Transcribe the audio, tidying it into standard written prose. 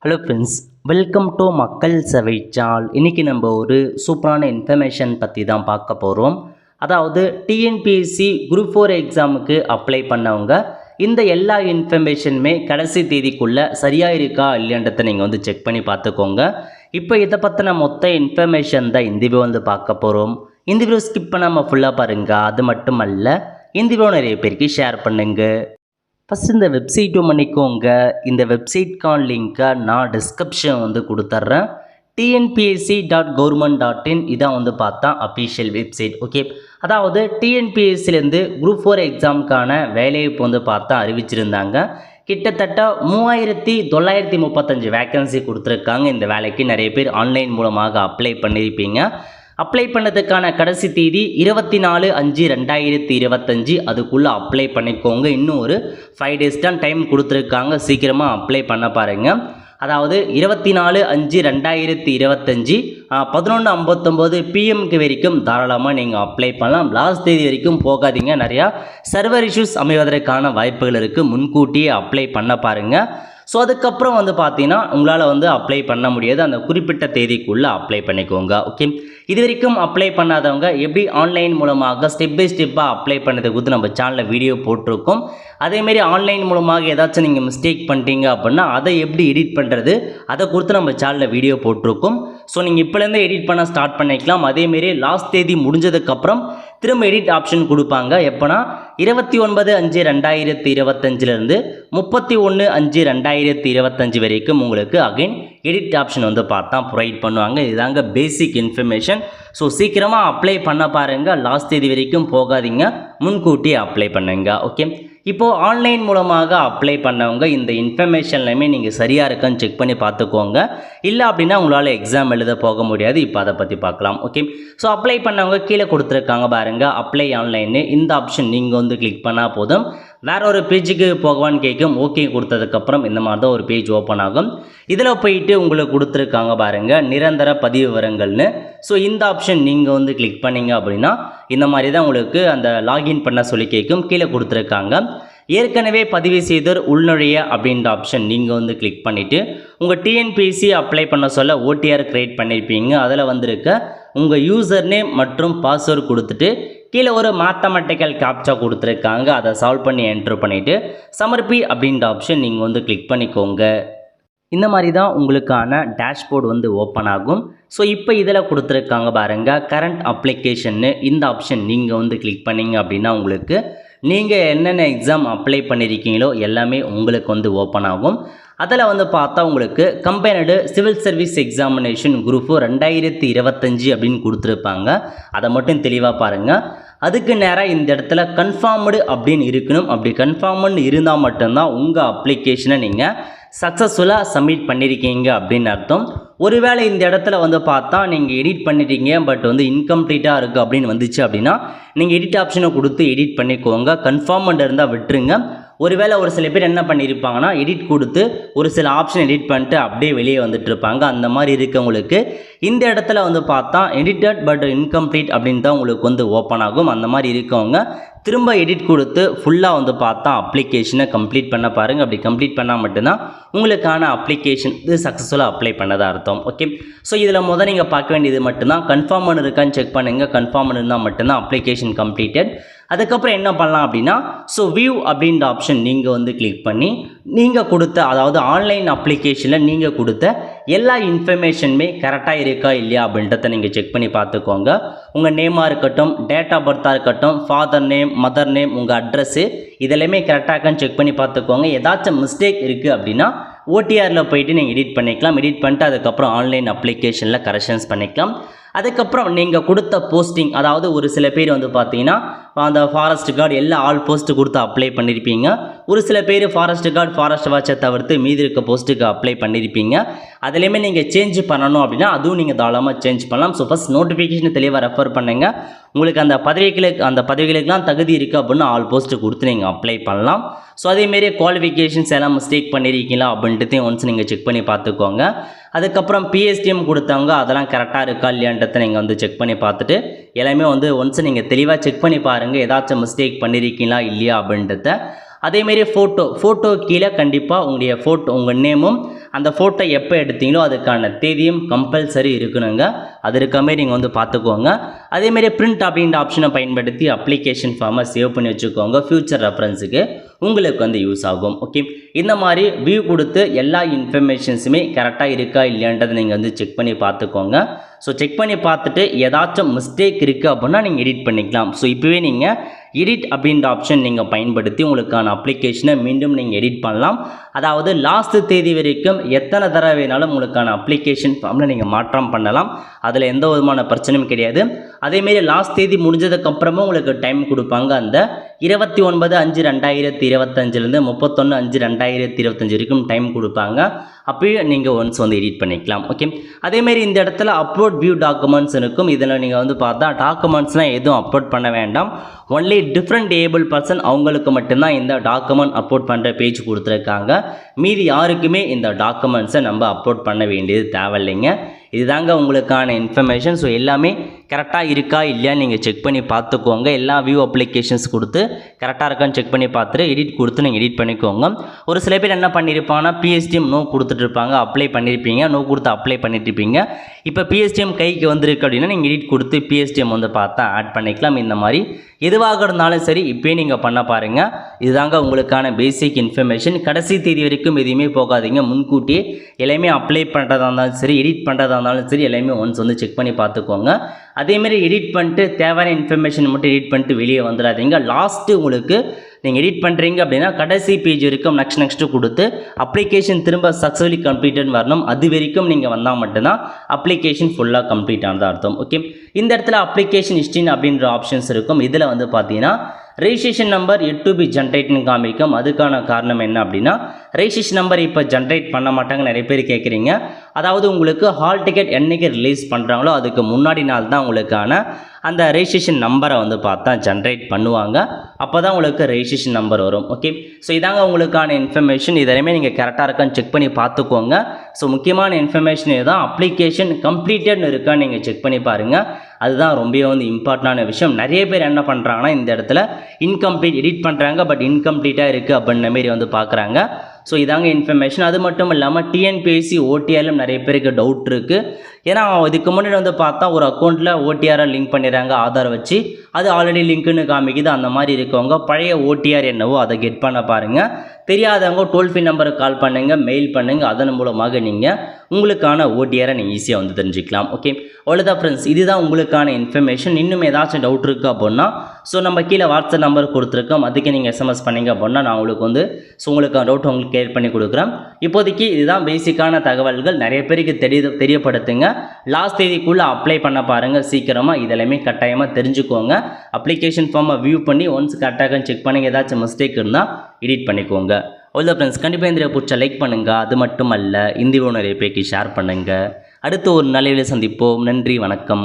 Hello friends, welcome to மக்கள் சேவை channel. இன்றைக்கி நம்ம ஒரு சூப்பரான இன்ஃபர்மேஷன் பற்றி தான் பார்க்க போகிறோம். அதாவது டிஎன்பிஎஸ்சி குரூப் 4 எக்ஸாமுக்கு அப்ளை பண்ணவங்க இந்த எல்லா இன்ஃபர்மேஷனுமே கடைசி தேதிக்குள்ளே சரியாக இருக்கா இல்லைன்றதை நீங்கள் செக் பண்ணி பார்த்துக்கோங்க. இப்போ இதை பற்றின மொத்த இன்ஃபர்மேஷன் தான் இந்த வீடியோ பார்க்க போகிறோம். இந்த வீடியோ ஸ்கிப் பண்ணாமல் ஃபுல்லாக பாருங்கள். அது மட்டும் அல்ல, இந்த வீடியோ நிறைய பேருக்கு ஷேர் பண்ணுங்கள். ஃபஸ்ட் இந்த வெப்சைட்டு பண்ணிக்கோங்க. இந்த வெப்சைட்கான லிங்க்கை நான் டிஸ்கிரிப்ஷன் கொடுத்துட்றேன். tnpsc.government.in இதான் பார்த்தா அஃபீஷியல் வெப்சைட். ஓகே, அதாவது டிஎன்பிஎஸ்சிலேருந்து குரூப் 4 எக்ஸாமுக்கான வேலைவாய்ப்பு பார்த்தா அறிவிச்சிருந்தாங்க. கிட்டத்தட்ட 3935 வேக்கன்சி கொடுத்துருக்காங்க. இந்த வேலைக்கு நிறைய பேர் ஆன்லைன் மூலமாக அப்ளை பண்ணியிருப்பீங்க. அப்ளை பண்ணதுக்கான கடைசி தேதி 24/5/2025. அதுக்குள்ளே அப்ளை பண்ணிக்கோங்க. இன்னும் ஒரு 5 days தான் டைம் கொடுத்துருக்காங்க. சீக்கிரமாக அப்ளை பண்ண பாருங்கள். அதாவது 24/5/2025 11:59 PM வரைக்கும் தாராளமாக நீங்கள் அப்ளை பண்ணலாம். லாஸ்ட் தேதி வரைக்கும் போகாதீங்க. நிறையா சர்வர் இஷ்யூஸ் அமைவதற்கான வாய்ப்புகள் இருக்குது. முன்கூட்டியே அப்ளை பண்ண பாருங்கள். ஸோ அதுக்கப்புறம் பார்த்தீங்கன்னா உங்களால் அப்ளை பண்ண முடியாது. அந்த குறிப்பிட்ட தேதிக்குள்ளே அப்ளை பண்ணிக்கோங்க. ஓகே, இது வரைக்கும் அப்ளை பண்ணாதவங்க எப்படி ஆன்லைன் மூலமாக ஸ்டெப் பை ஸ்டெப்பாக அப்ளை பண்ணதை குறித்து நம்ம சேனலில் வீடியோ போட்டிருக்கோம். அதேமாரி ஆன்லைன் மூலமாக ஏதாச்சும் நீங்கள் மிஸ்டேக் பண்ணிட்டீங்க அப்படின்னா அதை எப்படி எடிட் பண்ணுறது அதை குறித்து நம்ம சேனலில் வீடியோ போட்டிருக்கோம். ஸோ நீங்கள் இப்போலேருந்தே எடிட் பண்ண ஸ்டார்ட் பண்ணிக்கலாம். அதேமாரி லாஸ்ட் தேதி முடிஞ்சதுக்கப்புறம் திரும்ப எடிட் ஆப்ஷன் கொடுப்பாங்க. எப்போனா 29/5/2025 31/5/2025 வரைக்கும் உங்களுக்கு அகைன் எடிட் ஆப்ஷன் பார்த்தா ப்ரொவைட் பண்ணுவாங்க. இதுதாங்க பேசிக் இன்ஃபர்மேஷன். ஸோ சீக்கிரமாக அப்ளை பண்ண பாருங்கள். லாஸ்ட் தேதி வரைக்கும் போகாதீங்க, முன்கூட்டியே அப்ளை பண்ணுங்க. ஓகே, இப்போது ஆன்லைன் மூலமாக அப்ளை பண்ணவங்க இந்த இன்ஃபர்மேஷன்லையுமே நீங்கள் சரியாக இருக்கான்னு செக் பண்ணி பார்த்துக்கோங்க. இல்லை அப்படின்னா உங்களால் எக்ஸாம் எழுத போக முடியாது. இப்போ அதை பற்றி பார்க்கலாம். ஓகே, ஸோ அப்ளை பண்ணவங்க கீழே கொடுத்துருக்காங்க பாருங்கள், அப்ளை ஆன்லைன்னு. இந்த ஆப்ஷன் நீங்கள் கிளிக் பண்ணால் போதும். வேறு ஒரு பேஜுக்கு போகவான்னு கேட்கும். ஓகே கொடுத்ததுக்கப்புறம் இந்த மாதிரி தான் ஒரு பேஜ் ஓப்பன் ஆகும். இதில் போயிட்டு உங்களுக்கு கொடுத்துருக்காங்க பாருங்கள், நிரந்தர பதிவு விவரங்கள்னு. ஸோ இந்த ஆப்ஷன் நீங்கள் கிளிக் பண்ணிங்க அப்படின்னா இந்த மாதிரி தான் உங்களுக்கு அந்த லாகின் பண்ண சொல்லி கேட்கும். கீழே கொடுத்துருக்காங்க ஏற்கனவே பதிவு செய்தோர் உள்நுழைய அப்படின்ற ஆப்ஷன் நீங்கள் கிளிக் பண்ணிவிட்டு உங்கள் டிஎன்பிஎஸ்சி அப்ளை பண்ண சொல்ல ஓடிஆர் க்ரியேட் பண்ணியிருப்பீங்க. அதில் இருக்க உங்கள் யூசர் நேம் மற்றும் பாஸ்வேர்டு கொடுத்துட்டு கீழே ஒரு மேத்தமெட்டிக்கல் கேப்சா கொடுத்துருக்காங்க. அதை சால்வ் பண்ணி என்ட்ரு பண்ணிவிட்டு சமர்ப்பி அப்படின்ற ஆப்ஷன் நீங்கள் கிளிக் பண்ணிக்கோங்க. இந்த மாதிரி தான் உங்களுக்கான டேஷ்போர்டு ஓப்பன் ஆகும். ஸோ இப்போ இதில் கொடுத்துருக்காங்க பாருங்கள், கரண்ட் அப்ளிகேஷன்னு. இந்த ஆப்ஷன் நீங்கள் கிளிக் பண்ணிங்க அப்படின்னா உங்களுக்கு நீங்கள் என்னென்ன எக்ஸாம் அப்ளை பண்ணியிருக்கீங்களோ எல்லாமே உங்களுக்கு ஓப்பன் ஆகும். அதில் பார்த்தா உங்களுக்கு combined civil service examination group 2025 அப்படின்னு கொடுத்துருப்பாங்க. அதை மட்டும் தெளிவாக பாருங்கள். அதுக்கு நேராக இந்த இடத்துல கன்ஃபார்ம்டு அப்படின்னு இருக்கணும். அப்படி கன்ஃபார்ம்னு இருந்தால் மட்டும்தான் உங்கள் அப்ளிகேஷனை நீங்கள் சக்ஸஸ்ஃபுல்லாக சப்மிட் பண்ணியிருக்கீங்க அப்படின்னு அர்த்தம். ஒருவேளை இந்த இடத்துல பார்த்தா நீங்கள் எடிட் பண்ணிட்டீங்க பட் இன்கம்ப்ளீட்டாக இருக்குது அப்படின்னு வந்துச்சு அப்படின்னா நீங்கள் எடிட் ஆப்ஷனை கொடுத்து எடிட் பண்ணிக்கோங்க. கன்ஃபார்ம்டு இருந்தால் விட்டுருங்க. ஒருவேளை ஒரு சில பேர் என்ன பண்ணியிருப்பாங்கன்னா எடிட் கொடுத்து ஒரு சில ஆப்ஷன் எடிட் பண்ணிட்டு அப்படியே வெளியே இருப்பாங்க. அந்த மாதிரி இருக்கவங்களுக்கு இந்த இடத்துல பார்த்தா எடிட்டட் பட் இன்கம்ப்ளீட் அப்படின்னு தான் உங்களுக்கு ஓப்பன் ஆகும். அந்த மாதிரி இருக்கவங்க திரும்ப எடிட் கொடுத்து ஃபுல்லாக பார்த்தா அப்ளிகேஷனை கம்ப்ளீட் பண்ண பாருங்கள். அப்படி கம்ப்ளீட் பண்ணால் மட்டும்தான் உங்களுக்கான அப்ளிகேஷன் சக்ஸஸ்ஃபுல்லாக அப்ளை பண்ணதாக அர்த்தம். ஓகே, ஸோ இதில் நீங்கள் பார்க்க வேண்டியது மட்டும்தான் கன்ஃபார்ம் இருக்கான்னு செக் பண்ணுங்கள். கன்ஃபார்ம் இருந்தால் மட்டும்தான் அப்ளிகேஷன் கம்ப்ளீட்டட். அதுக்கப்புறம் என்ன பண்ணலாம் அப்படின்னா ஸோ வியூ அப்படின்ற ஆப்ஷன் நீங்கள் கிளிக் பண்ணி நீங்கள் கொடுத்த, அதாவது ஆன்லைன் அப்ளிகேஷனில் நீங்கள் கொடுத்த எல்லா இன்ஃபர்மேஷனுமே கரெக்டாக இருக்கா இல்லையா அப்படின்றத நீங்கள் செக் பண்ணி பார்த்துக்கோங்க. உங்கள் நேமாக இருக்கட்டும், டேட் ஆஃப் பர்த்தாக இருக்கட்டும், ஃபாதர் நேம், மதர் நேம், உங்கள் அட்ரஸ்ஸு இதெல்லாமே கரெக்டாக இருக்கான்னு செக் பண்ணி பார்த்துக்கோங்க. ஏதாச்சும் மிஸ்டேக் இருக்குது அப்படின்னா ஓடிஆரில் போயிட்டு நீங்கள் எடிட் பண்ணிக்கலாம். எடிட் பண்ணிட்டு அதுக்கப்புறம் ஆன்லைன் அப்ளிகேஷனில் கரெக்ஷன்ஸ் பண்ணிக்கலாம். அதுக்கப்புறம் நீங்கள் கொடுத்த போஸ்டிங், அதாவது ஒரு சில பேர் பார்த்தீங்கன்னா அந்த ஃபாரஸ்ட் கார்டு எல்லா ஆல் போஸ்ட்டு கொடுத்து அப்ளை பண்ணியிருப்பீங்க. ஒரு சில பேர் ஃபாரஸ்ட் கார்டு, ஃபாரஸ்ட் வாட்சை தவிர்த்து மீதி இருக்க போஸ்ட்டுக்கு அப்ளை பண்ணியிருப்பீங்க. அதுலேயுமே நீங்கள் சேஞ்ச் பண்ணணும் அப்படின்னா அதுவும் நீங்கள் தாராளமாக சேஞ்ச் பண்ணலாம். ஸோ ஃபஸ்ட் நோட்டிஃபிகேஷன் தெளிவாக ரெஃபர் பண்ணுங்கள். உங்களுக்கு அந்த பதவிகளுக்கெல்லாம் தகுதி இருக்குது அப்படின்னு ஆல் போஸ்ட்டு கொடுத்து நீங்கள் அப்ளை பண்ணலாம். ஸோ அதேமாரி குவாலிஃபிகேஷன்ஸ் எல்லாம் மிஸ்டேக் பண்ணியிருக்கீங்களா அப்படின்றதையும் ஒன்ஸ் நீங்கள் செக் பண்ணி பார்த்துக்கோங்க. அதுக்கப்புறம் பிஎஸ்டிஎம் கொடுத்தவங்க அதெல்லாம் கரெக்டாக இருக்கா இல்லையான்றதை நீங்கள் செக் பண்ணி பார்த்துட்டு எல்லாமே ஒன்ஸ் நீங்கள் தெளிவாக செக் பண்ணி பாருங்கள். ஏதாச்சும் மிஸ்டேக் பண்ணியிருக்கீங்களா இல்லையா அப்படின்றத. அதேமாரி ஃபோட்டோ கீழே கண்டிப்பாக உங்களுடைய உங்கள் நேமும் அந்த ஃபோட்டோ எப்போ எடுத்தீங்களோ அதுக்கான தேதியும் கம்பல்சரி இருக்கணுங்க. அது இருக்க மாதிரி நீங்கள் வந்து பார்த்துக்கோங்க. அதேமாரி பிரிண்ட் அப்படின்ற ஆப்ஷனை பயன்படுத்தி அப்ளிகேஷன் ஃபார்மை சேவ் பண்ணி வச்சுக்கோங்க. ஃப்யூச்சர் ரெஃபரன்ஸுக்கு உங்களுக்கு வந்து யூஸ் ஆகும். ஓகே, இந்த மாதிரி வியூ கொடுத்து எல்லா இன்ஃபர்மேஷன்ஸுமே கரெக்டாக இருக்கா இல்லையான்றதை நீங்கள் வந்து செக் பண்ணி பார்த்துக்கோங்க. ஸோ செக் பண்ணி பார்த்துட்டு ஏதாச்சும் மிஸ்டேக் இருக்குது அப்படின்னா நீங்கள் எடிட் பண்ணிக்கலாம். ஸோ இப்போவே நீங்கள் எடிட் அப்படின்ற ஆப்ஷன் நீங்கள் பயன்படுத்தி உங்களுக்கான அப்ளிகேஷனை மீண்டும் நீங்கள் எடிட் பண்ணலாம். அதாவது லாஸ்ட் தேதி வரைக்கும் எத்தனை தடவை வேணாலும் உங்களுக்கான அப்ளிகேஷன் ஃபார்மில் நீங்கள் மாற்றம் பண்ணலாம். அதில் எந்த விதமான பிரச்சனையும் கிடையாது. அதேமாரி லாஸ்ட் தேதி முடிஞ்சதுக்கப்புறமும் உங்களுக்கு டைம் கொடுப்பாங்க. அந்த 29/5/2025 31/5/2025 வரைக்கும் டைம் கொடுப்பாங்க. அப்போயே நீங்கள் ஒன்ஸ் வந்து எடிட் பண்ணிக்கலாம். ஓகே, அதேமாரி இந்த இடத்துல அப்லோட் வியூ டாக்குமெண்ட்ஸ் இருக்கும். இதில் நீங்கள் வந்து பார்த்தா டாக்குமெண்ட்ஸ்லாம் எதுவும் அப்லோட் பண்ண வேண்டாம். ஒன்லி டிஃப்ரெண்ட் ஏபிள் பர்சன் அவங்களுக்கு மட்டும்தான் இந்த டாக்குமெண்ட் அப்லோட் பண்ணுற பேஜ் கொடுத்துருக்காங்க. மீதி யாருக்குமே இந்த டாக்குமெண்ட்ஸை நம்ம அப்லோட் பண்ண வேண்டியது தேவையில்லைங்க. இதுதாங்க உங்களுக்கான இன்ஃபர்மேஷன். ஸோ எல்லாமே கரெக்டாக இருக்கா இல்லையா நீங்கள் செக் பண்ணி பார்த்துக்கோங்க. எல்லா வியூ அப்ளிகேஷன்ஸ் கொடுத்து கரெக்டாக இருக்கான்னு செக் பண்ணி பார்த்துட்டு எடிட் கொடுத்து நீங்கள் எடிட் பண்ணிக்கோங்க. ஒரு சில பேர் என்ன பண்ணியிருப்பாங்கன்னா பிஎஸ்டிஎம் நோ கொடுத்துட்ருப்பாங்க, அப்ளை பண்ணியிருப்பீங்க, நோ கொடுத்து அப்ளை பண்ணிட்டுருப்பீங்க. இப்போ பிஎஸ்டிஎம் கைக்கு வந்திருக்கு அப்படின்னா நீங்கள் எடிட் கொடுத்து பிஎஸ்டிஎம் வந்து பார்த்தா ஆட் பண்ணிக்கலாம். இந்த மாதிரி எதுவாக இருந்தாலும் சரி இப்போயே நீங்கள் பண்ண பாருங்கள். இதுதாங்க உங்களுக்கான பேசிக் இன்ஃபர்மேஷன். கடைசி தேதி வரைக்கும் எதுவுமே போகாதீங்க. முன்கூட்டியே எல்லாமே அப்ளை பண்ணுறதா இருந்தாலும் சரி எடிட் பண்ணுறதா இருந்தாலும் சரி எல்லாமே ஒன்ஸ் வந்து செக் பண்ணி பார்த்துக்கோங்க. அதேமாதிரி எடிட் பண்ணிட்டு தேவையான இன்ஃபர்மேஷன் மட்டும் எடிட் பண்ணிட்டு வெளியே வந்துடாதீங்க. லாஸ்ட்டு உங்களுக்கு நீங்கள் எடிட் பண்ணுறீங்க அப்படின்னா கடைசி பேஜ் வரைக்கும் நெக்ஸ்ட்டு கொடுத்து அப்ளிகேஷன் திரும்ப சக்ஸஸ்ஃபுல்லி கம்ப்ளீட்னு வரணும். அது வரைக்கும் நீங்கள் வந்தால் மட்டும்தான் அப்ளிகேஷன் ஃபுல்லாக கம்ப்ளீட் ஆனதாக அர்த்தம். ஓகே, இந்த இடத்துல அப்ளிகேஷன் ஹிஸ்ட்ரி அப்படின்ற ஆப்ஷன்ஸ் இருக்கும். இதில் வந்து பார்த்தீங்கன்னா registration number yet to be ஜென்ரேட்னு காமிக்கும். அதுக்கான காரணம் என்ன அப்படின்னா ரெஜிஸ்ட்ரேஷன் நம்பர் இப்போ ஜென்ரேட் பண்ண மாட்டாங்க நிறைய பேர் கேட்குறீங்க. அதாவது உங்களுக்கு ஹால் டிக்கெட் என்றைக்கு ரிலீஸ் பண்ணுறாங்களோ அதுக்கு முன்னாடி நாள் தான் உங்களுக்கான அந்த ரெஜிஸ்ட்ரேஷன் நம்பரை வந்து பார்த்தா ஜென்ரேட் பண்ணுவாங்க. அப்போ தான் உங்களுக்கு ரெஜிஸ்ட்ரேஷன் நம்பர் வரும். ஓகே, ஸோ இதாங்க உங்களுக்கான இன்ஃபர்மேஷன். இதெல்லாமே நீங்கள் கரெக்டாக இருக்கான்னு செக் பண்ணி பார்த்துக்கோங்க. ஸோ முக்கியமான இன்ஃபர்மேஷன் இதுதான். அப்ளிகேஷன் கம்ப்ளீட்டட்னு இருக்கான்னு நீங்கள் செக் பண்ணி பாருங்கள். அதுதான் ரொம்ப வந்து இம்பார்ட்டண்டான விஷயம். நிறைய பேர் என்ன பண்ணுறாங்கன்னா இந்த இடத்துல இன்கம்ப்ளீட் எடிட் பண்ணுறாங்க, பட் இன்கம்ப்ளீட்டாக இருக்குது அப்படின்ற மாரி வந்து பார்க்குறாங்க. ஸோ இதாங்க இன்ஃபர்மேஷன். அது மட்டும் இல்லாமல் டிஎன்பிஎஸ்சி ஓடிஆர்லும் நிறைய பேருக்கு டவுட் இருக்குது. ஏன்னா இதுக்கு முன்னாடி வந்து பார்த்தா ஒரு அக்கௌண்ட்டில் ஓடிஆரை லிங்க் பண்ணிடுறாங்க ஆதார் வச்சு, அது ஆல்ரெடி லிங்க்குன்னு காமிக்குது. அந்த மாதிரி இருக்கவங்க பழைய ஓடிஆர் என்னவோ அதை கெட் பண்ண பாருங்கள். தெரியாதவங்க டோல் ஃப்ரீ நம்பருக்கு கால் பண்ணுங்கள், மெயில் பண்ணுங்கள். அதன் மூலமாக நீங்கள் உங்களுக்கான ஓடிஆரை நீங்கள் ஈஸியாக வந்து தெரிஞ்சுக்கலாம். ஓகே, அவ்வளோதான் ஃப்ரெண்ட்ஸ். இதுதான் உங்களுக்கான இன்ஃபர்மேஷன். இன்னும் ஏதாச்சும் டவுட் இருக்குது அப்படின்னா ஸோ நம்ம கீழே வாட்ஸ்அப் நம்பர் கொடுத்துருக்கோம். அதுக்கு நீங்கள் எஸ்எம்எஸ் பண்ணிங்க அப்படின்னா நான் உங்களுக்கு வந்து உங்களுக்கான டவுட் உங்களுக்கு கிளியர் பண்ணி கொடுக்குறேன். இப்போதைக்கு இதுதான் பேசிக்கான தகவல்கள். நிறைய பேருக்கு தெரியப்படுத்துங்க. லாஸ்ட் தேதிக்குள்ளே அப்ளை பண்ண பாருங்கள். சீக்கிரமாக இதெல்லாமே கட்டாயமாக தெரிஞ்சுக்கோங்க. அப்ளிகேஷன் ஃபார்மை வியூ பண்ணி ஒன்ஸ் கரெக்டாக செக் பண்ணி ஏதாச்சும் மிஸ்டேக் இருந்தால் எடிட் பண்ணிக்கோங்க. அவ்வளோ ஃப்ரெண்ட்ஸ், கண்டிப்பாக இந்த பிடிச்ச லைக் பண்ணுங்கள். அது மட்டும் அல்ல இந்த வீடியோ நிறைய பேருக்கு ஷேர் பண்ணுங்கள். அடுத்து ஒரு நல்ல வீடியோ சந்திப்போம். நன்றி, வணக்கம்.